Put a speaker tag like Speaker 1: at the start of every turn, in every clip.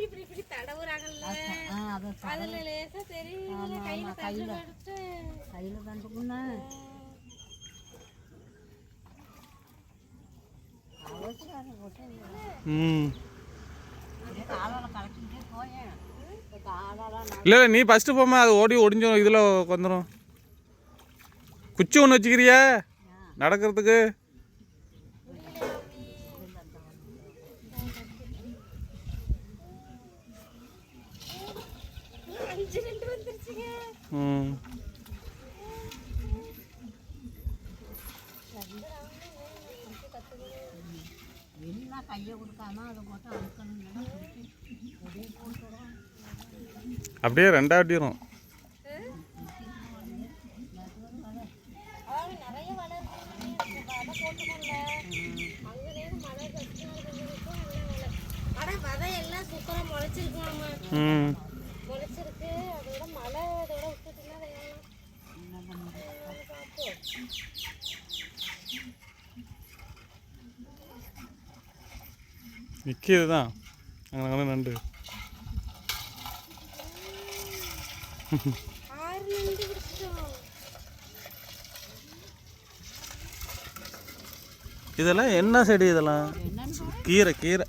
Speaker 1: இப்படி தடவுறாங்கல்ல, அதுல லேசா தெரியல. கையில தண்டுக்குன்னா
Speaker 2: இல்லை நீ ஃபஸ்ட்டு போமா, அது ஓடி ஒடிஞ்சோம். இதில் வந்துடும். குச்சி ஒன்று வச்சுக்கிறியா நடக்கிறதுக்கு? அப்படியே ரெண்டாட்டிரும். நிற்கிது தான் அங்கே நண்டு. இதெல்லாம் என்ன செடி? இதெல்லாம் கீரை. கீரை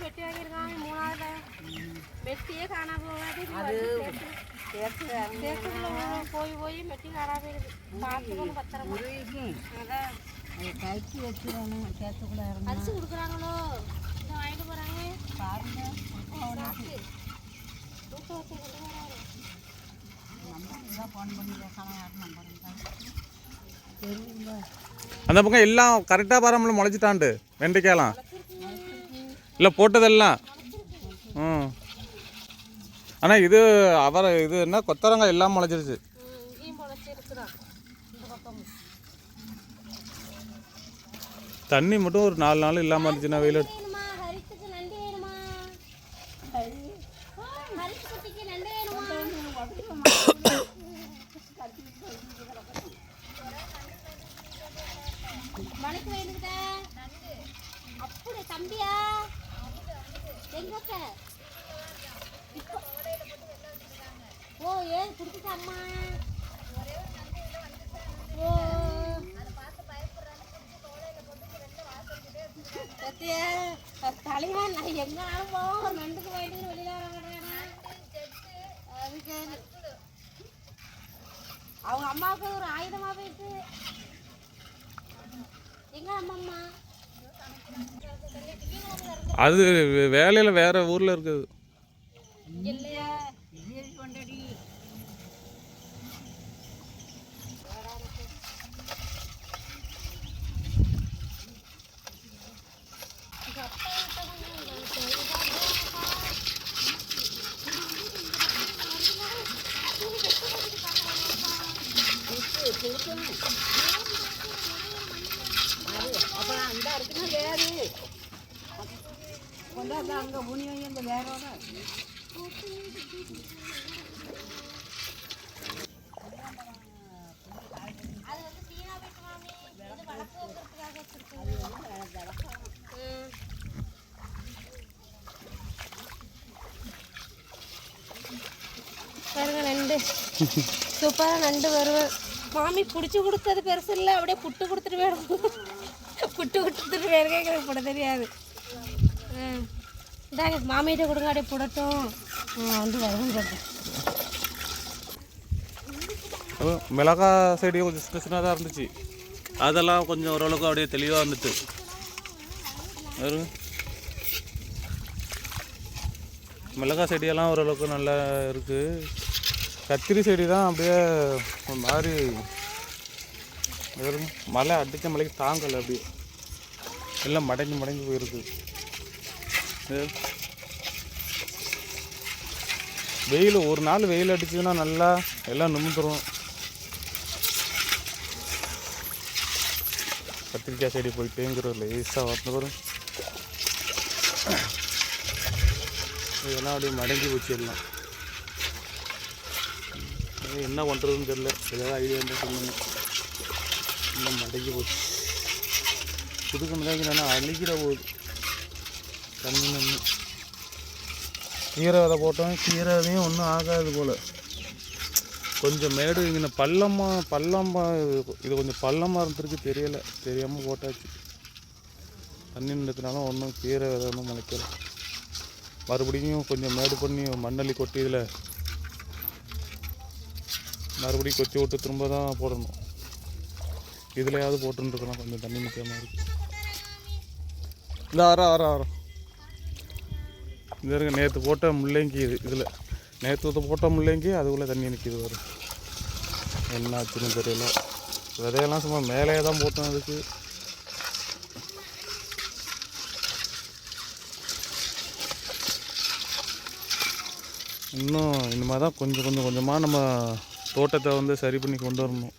Speaker 1: வெட்டி வாங்கியிருக்காங்க. 3ஆவது வெட்டியே காணாம போய் வெட்டி காணாம பார்த்துக்கணும். பத்திரமா கைக்கு வச்சிடணும். சேர்த்துக்குள்ள அரிசி கொடுக்குறாங்களோ வாங்கிட்டு போறாங்க பாருங்க.
Speaker 2: அந்த பக்கம் எல்லாம் கரெக்டாக பாராமல முளைச்சிட்டாண்டு வெண்டைக்காயெல்லாம் இல்லை போட்டதெல்லாம். ஆனால் இது இது என்ன கொத்தரங்காய் எல்லாம் முளைச்சிருச்சு. தண்ணி மட்டும் ஒரு 4 நாள் இல்லாமல் இருந்துச்சுன்னா வெயில்
Speaker 1: தம்பியா ஓ ஏன் குடுத்துட்டாம்மா? ஓ தலைவா நான் எங்கனாலும் போவோம். நண்டுக்கு போயிட்டு வெளியில வர மாட்டேன். அதுக்கு அவங்க அம்மாவுக்கு ஒரு ஆயுதமா போயிட்டு எங்க அம்மா
Speaker 2: அது வேலையில் வேற ஊரில் இருக்குது.
Speaker 1: இல்லையா அப்புறம் அந்த இருக்குன்னா வேறு கொண்டாந்து அங்கே முனியும் இந்த வேரோட அது வந்து தீனா போயிட்டு மாமி இது வளர்த்து வைக்கிறதுக்காக வச்சிருக்கோம். பாருங்க நண்டு சூப்பராக நண்டு வருவேன். மாமி பிடிச்சி கொடுத்தது பெருசு இல்லை, அப்படியே புட்டு கொடுத்துட்டு போயிடும். புட்டு கொடுத்துட்டு போயிருக்கேன், எனக்கு போட தெரியாது. இதாங்க மாமிகிட்ட கொடுங்க, அப்படியே புடட்டும். வந்து வருவேன் சொல்கிறேன்.
Speaker 2: மிளகா செடி கொஞ்சம் சின்ன சின்னதாக இருந்துச்சு, அதெல்லாம் கொஞ்சம் ஓரளவுக்கு அப்படியே தெளிவாக இருந்துச்சு. மிளகா செடியெல்லாம் ஓரளவுக்கு நல்லா இருக்குது. கத்திரி செடி தான் அப்படியே ஒரு மாதிரி மழை அடித்த மழைக்கு தாங்கலை, அப்படியே எல்லாம் மடங்கி போயிருக்கு. வெயில் ஒரு நாள் வெயில் அடிச்சதுன்னா நல்லா எல்லாம் நிமிந்துடும். கத்திரிக்காய் செடி போயிட்டேங்கிற லேசாக வரணும் வரும். இதெல்லாம் அப்படியே மடங்கி போச்சு எல்லாம். என்ன பண்ணுறதுன்னு தெரியல, ஏதாவது ஐடியா இருந்தால் சொல்லுங்கள். இன்னும் மடங்கி போச்சு. புது கண்ணு அழிக்கிற போகுது தண்ணி நின்று. கீரை விதை போட்டோம், கீரை விதையும் ஒன்றும் ஆகாது போல். கொஞ்சம் மேடு இங்கே பள்ளமாக இது கொஞ்சம் பள்ளமாக இருந்திருக்கு, தெரியலை, தெரியாமல் போட்டாச்சு. தண்ணி நின்றதுனால ஒன்றும் கீரை விதை ஒன்றும் முளைக்கல. மறுபடியும் கொஞ்சம் மேடு பண்ணி மண்ணள்ளி கொட்டி இதில் மறுபடியும் கொத்தி விட்டு திரும்ப தான் போடணும். இதுலையாவது போட்டுருக்கலாம், கொஞ்சம் தண்ணி நிற்கிற மாதிரி. இல்லை வரோம் இது இருங்க. நேற்று போட்ட முள்ளங்கி இதில் நேற்று போட்ட முள்ளங்கி அதுக்குள்ளே தண்ணி நிற்கிது. வரும் என்ன ஆச்சுன்னு தெரியல. விதையெல்லாம் சும்மா மேலே தான் போட்டோம். அதுக்கு இன்னும் இனிமேல் தான் கொஞ்சமாக நம்ம தோட்டத்தை வந்து சரி பண்ணி கொண்டு வரணும்.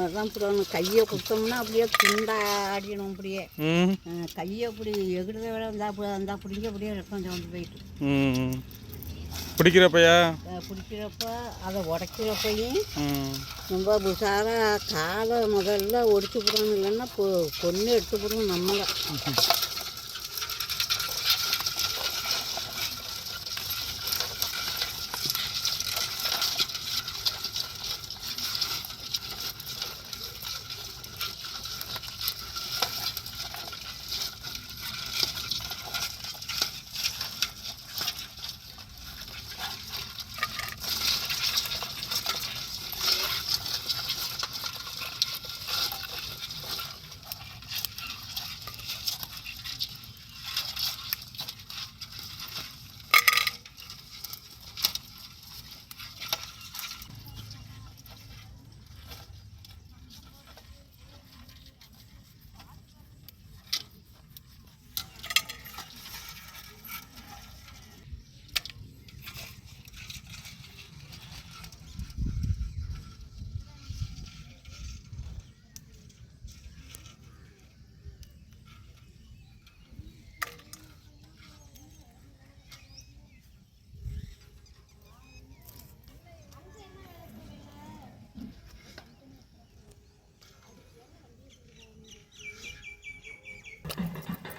Speaker 3: அதான் போடணும். கையை கொடுத்தோம்னா அப்படியே துண்டாடிடும். அப்படியே கையை அப்படி எகிடுத விட அந்த பிடிங்க அப்படியே ரத்தம் சவுண்டு போயிட்டு
Speaker 2: பிடிக்கிறப்பையா
Speaker 3: பிடிக்கிறப்ப அதை உடைக்கிறப்பையும் ரொம்ப உஷாராக காலை முதல்ல ஒடிச்சு போடணும். இல்லைன்னா பொண்ணு எடுத்து போடணும் நம்மளை.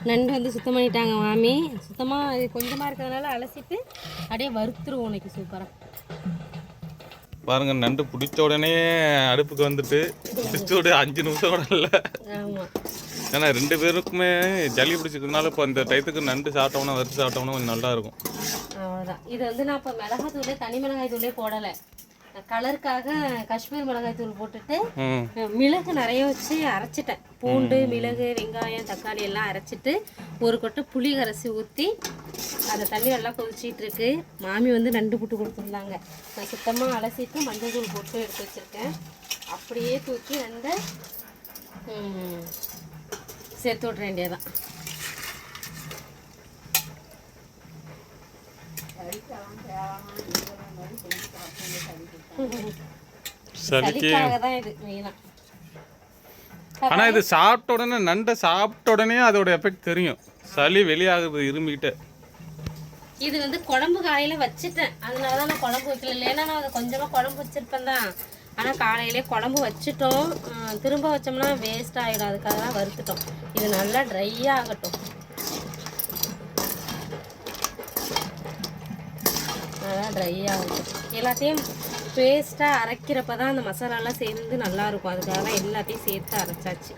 Speaker 1: நண்டு வந்து சுத்தம் பண்ணிட்டாங்க மாமி. சுத்தமாக இது கொஞ்சமாக இருக்கிறதுனால அலசிட்டு அப்படியே வறுத்துருவோம் உனக்கு சூப்பராக.
Speaker 2: பாருங்க, நண்டு பிடிச்ச உடனே அடுப்புக்கு வந்துட்டு பிடிச்சோட 5 நிமிஷம் கூட இல்லை.
Speaker 1: ஆமாம்,
Speaker 2: ஏன்னா 2 பேருக்குமே ஜல்லி பிடிச்சிக்கிறதுனால இப்போ அந்த டயத்துக்கு நண்டு சாப்பிட்டோம்னா வறுத்து சாப்பிட்டோம்னா கொஞ்சம் நல்லா இருக்கும்.
Speaker 1: அவ்வளோதான். இது வந்து நான் இப்போ மிளகாத்தூளே தனி மிளகாய் தூளே போடலை. கலருக்காக காஷ்மீர் மிளகாய் தூள் போட்டுட்டு மிளகு நிறைய வச்சு அரைச்சிட்டேன். பூண்டு, மிளகு, வெங்காயம், தக்காளி எல்லாம் அரைச்சிட்டு ஒரு கொட்டை புளி கரைச்சி ஊற்றி அதை தண்ணி நல்லா கொதிச்சிட்டு இருக்கு. மாமி வந்து நண்டு புட்டு கொடுத்துருந்தாங்க. நான் சுத்தமாக அலசிட்டு மஞ்சள் தூள் போட்டு எடுத்து வச்சுருக்கேன். அப்படியே தூக்கி நண்டை சேர்த்து விட்ற வேண்டியதான். சளிக்காக தான் இது மெயினா.
Speaker 2: ஆனால் இது சாப்பிட்ட உடனே நண்டை சாப்பிட்ட உடனே அதோட எஃபெக்ட் தெரியும். சளி வெளியாகுது இருமிக்கிட்ட.
Speaker 1: இது வந்து குழம்பு காலையில் வச்சுட்டேன், அதனால தான் நான் குழம்பு வைக்கல. இல்லைன்னா நான் அதை கொஞ்சமாக குழம்பு வச்சுருப்பேன் தான். ஆனால் காலையிலே குழம்பு வச்சுட்டோம். திரும்ப வச்சோம்னா வேஸ்ட் ஆகிடும். அதுக்காக தான் வறுத்துட்டோம். இது நல்லா ட்ரை ஆகட்டும். நல்லா ட்ரை ஆகட்டும். எல்லாத்தையும் பேஸ்ட்டாக அரைக்கிறப்ப தான் அந்த மசாலாலாம் சேர்ந்து நல்லாயிருக்கும். அதுக்காக தான் எல்லாத்தையும் சேர்த்து அரைச்சாச்சு.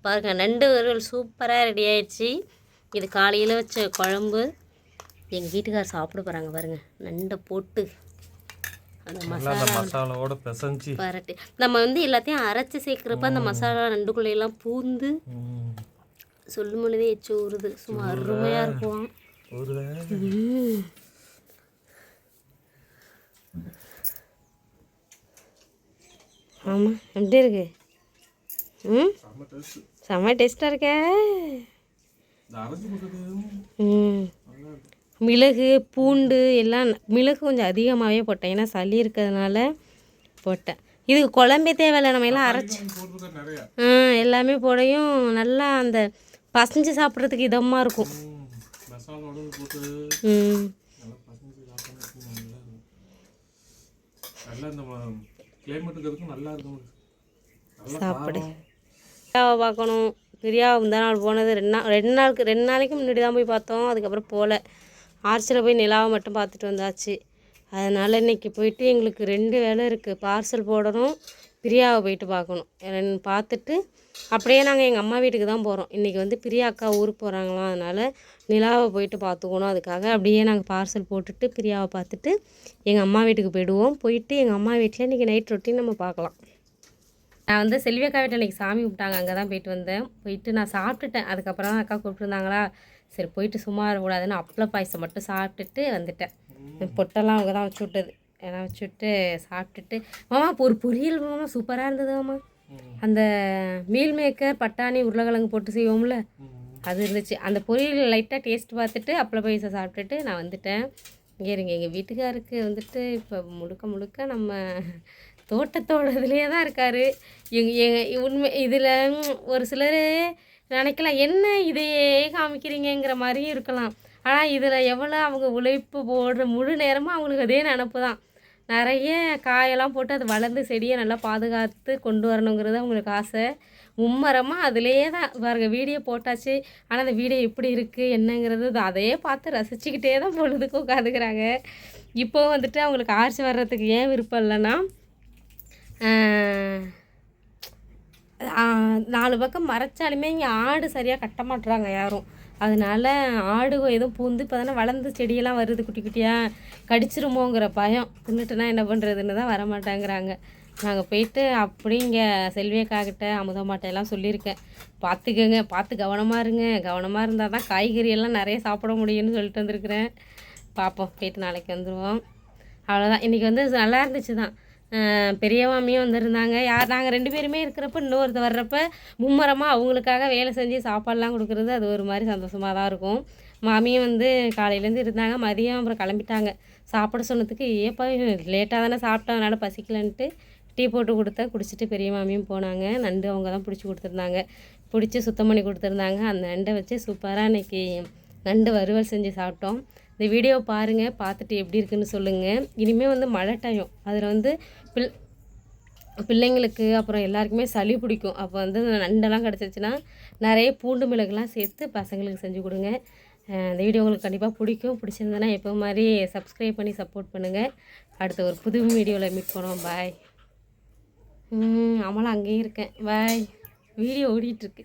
Speaker 1: பாருங்க, நண்டு வறுவல் சூப்பராக ரெடி ஆயிடுச்சு. இது காலையில் வச்ச குழம்பு. எங்கள் வீட்டுக்கார் சாப்பிட போகிறாங்க பாருங்கள். நண்டை போட்டு அந்த
Speaker 2: நல்லா அந்த மசாலாவோட பிசைஞ்சு
Speaker 1: பரட்டி நம்ம வந்து எல்லாத்தையும் அரைச்சி சேர்க்குறப்ப அந்த மசாலா ரெண்டுக்குள்ளையெல்லாம் பூந்து சொல்லும் பொழுதே எச்சு ஊறுது. சும்மா அருமையாக இருக்கும். ஆமாம், எப்படி இருக்கு? செம்ம டேஸ்ட்டாக இருக்க. மிளகு பூண்டு எல்லாம் மிளகு கொஞ்சம் அதிகமாகவே போட்டேன், ஏன்னா சளி இருக்கிறதுனால போட்டேன். இதுக்கு குழம்பே தேவையில்லை, நம்ம எல்லாம் அரைச்சி எல்லாமே போடையும் நல்லா அந்த பசஞ்சு சாப்பிட்றதுக்கு இதமாக இருக்கும். சாப்பிடு. பிரியாவை பார்க்கணும். பிரியா முந்தா நாள் போனது 2 நாளைக்கு முன்னாடி தான் போய் பார்த்தோம். அதுக்கப்புறம் போகல. ஆர்ச்சில் போய் நிலாவை மட்டும் பார்த்துட்டு வந்தாச்சு. அதனால் இன்றைக்கி போயிட்டு எங்களுக்கு 2 வேலை இருக்குது. பார்சல் போடணும், பிரியாவை போயிட்டு பார்க்கணும். பார்த்துட்டு அப்படியே நாங்கள் எங்கள் அம்மா வீட்டுக்கு தான் போகிறோம். இன்றைக்கி வந்து பிரியா அக்கா ஊருக்கு போகிறாங்களாம், அதனால் நிலாவை போயிட்டு பார்த்துக்கணும். அதுக்காக அப்படியே நாங்கள் பார்சல் போட்டுட்டு பிரியாவை பார்த்துட்டு எங்கள் அம்மா வீட்டுக்கு போயிடுவோம். போயிட்டு எங்கள் அம்மா வீட்டில் இன்றைக்கி நைட் ரொட்டீன் நம்ம பார்க்கலாம். நான் வந்து செல்வி அக்கா வீட்டில் இன்றைக்கி சாமி கும்பிட்டாங்க, அங்கே தான் போயிட்டு வந்தேன். போயிட்டு நான் சாப்பிட்டுட்டேன். அதுக்கப்புறம் தான் அக்கா கூப்பிட்டுருந்தாங்களா, சரி போயிட்டு சும்மா இருக்கக்கூடாதுன்னு அப்பள பாயசம் மட்டும் சாப்பிட்டுட்டு வந்துட்டேன். பொட்டெல்லாம் அவங்க தான் வச்சு விட்டது, எல்லாம் வச்சு விட்டு சாப்பிட்டுட்டு மாமா ஒரு பொரியல் மாமா சூப்பராக இருந்தது மாமா. அந்த மீல் மேக்கர் பட்டாணி உருளைக்கிழங்கு போட்டு செய்வோம்ல, அது இருந்துச்சு. அந்த பொரியல் லைட்டாக டேஸ்ட் பார்த்துட்டு அப்பள பாயசம் சாப்பிட்டுட்டு நான் வந்துட்டேன். இங்கே இருங்க, எங்கள் வீட்டுக்காருக்கு வந்துட்டு இப்போ முழுக்க நம்ம தோட்டத்தோட இதுலேயே தான் இருக்கார். உண்மை இதில் ஒரு சிலர் நினைக்கலாம், என்ன இதையே காமிக்கிறீங்கிற மாதிரியும் இருக்கலாம். ஆனால் இதில் எவ்வளோ அவங்க உழைப்பு போடுற முழு நேரமும் அவங்களுக்கு அதே நினப்பு தான். நிறைய காயெல்லாம் போட்டு அது வளர்ந்து செடியை நல்லா பாதுகாத்து கொண்டு வரணுங்கிறது அவங்களுக்கு ஆசை. மும்மரமாக அதிலேயே தான் பாருங்க வீடியோ போட்டாச்சு. ஆனால் அந்த வீடியோ எப்படி இருக்குது என்னங்கிறது அதையே பார்த்து ரசிச்சுக்கிட்டே தான் பொழுதுக்கு உட்காந்துக்கிறாங்க. இப்போ வந்துட்டு அவங்களுக்கு ஆர்ச்சி வர்றதுக்கு ஏன் விருப்பம் இல்லைன்னா, 4 பக்கம் மறைச்சாலுமே இங்கே ஆடு சரியாக கட்ட மாட்டுறாங்க யாரும். அதனால் ஆடு எதுவும் பூந்து இப்போ தானே வளர்ந்து செடியெல்லாம் வருது குட்டி குட்டியாக, கடிச்சிருமோங்கிற பயம். தின்னுட்டுனா என்ன பண்ணுறதுன்னு தான் வரமாட்டேங்கிறாங்க. நாங்கள் போயிட்டு அப்படி இங்கே செல்வியக்காக்கிட்ட அமுதமாட்டையெல்லாம் சொல்லியிருக்கேன், பார்த்துக்கங்க, பார்த்து கவனமாக இருங்க, கவனமாக இருந்தால் தான் காய்கறியெல்லாம் நிறைய சாப்பிட முடியும்னு சொல்லிட்டு வந்திருக்கிறேன். பார்ப்போம், போயிட்டு நாளைக்கு வந்துடுவோம். அவ்வளோதான். இன்றைக்கி வந்து நல்லா இருந்துச்சு தான். பெரிய மாமியும் வந்திருந்தாங்க. நாங்கள் 2 பேருமே இருக்கிறப்ப இன்னொருத்த வர்றப்ப மும்மரமாக அவங்களுக்காக வேலை செஞ்சு சாப்பாடெலாம் கொடுக்குறது அது ஒரு மாதிரி சந்தோஷமாக தான் இருக்கும். மாமியும் வந்து காலையிலேருந்து இருந்தாங்க, மதியம் அப்புறம் கிளம்பிட்டாங்க. சாப்பிட சொன்னதுக்கு ஏப்பா லேட்டாக தானே சாப்பிட்டோம், அதனால் பசிக்கலன்ட்டு டீ போட்டு கொடுத்தேன். குடிச்சிட்டு பெரிய மாமியும் போனாங்க. நண்டு அவங்க தான் பிடிச்சி கொடுத்துருந்தாங்க, பிடிச்சி சுத்தம் பண்ணி கொடுத்துருந்தாங்க. அந்த நண்டை வச்சு சூப்பராக இன்றைக்கி நண்டு வறுவல் செஞ்சு சாப்பிட்டோம். இந்த வீடியோ பாருங்கள், பார்த்துட்டு எப்படி இருக்குன்னு சொல்லுங்கள். இனிமேல் வந்து மழை டைம், அதில் வந்து பிள்ளைங்களுக்கு அப்புறம் எல்லாருக்குமே சளி பிடிக்கும். அப்போ வந்து நண்டெல்லாம் கிடச்சிச்சின்னா நிறைய பூண்டு மிளகுலாம் சேர்த்து பசங்களுக்கு செஞ்சு கொடுங்க. இந்த வீடியோ உங்களுக்கு கண்டிப்பாக பிடிக்கும். பிடிச்சிருந்தேன்னா எப்போ மாதிரி சப்ஸ்கிரைப் பண்ணி சப்போர்ட் பண்ணுங்கள். அடுத்த ஒரு புது வீடியோவில் மீட் பண்ணுவோம். பாய். ஆமாம், அங்கேயும் இருக்கேன். பாய். வீடியோ ஓடிட்டுருக்கு.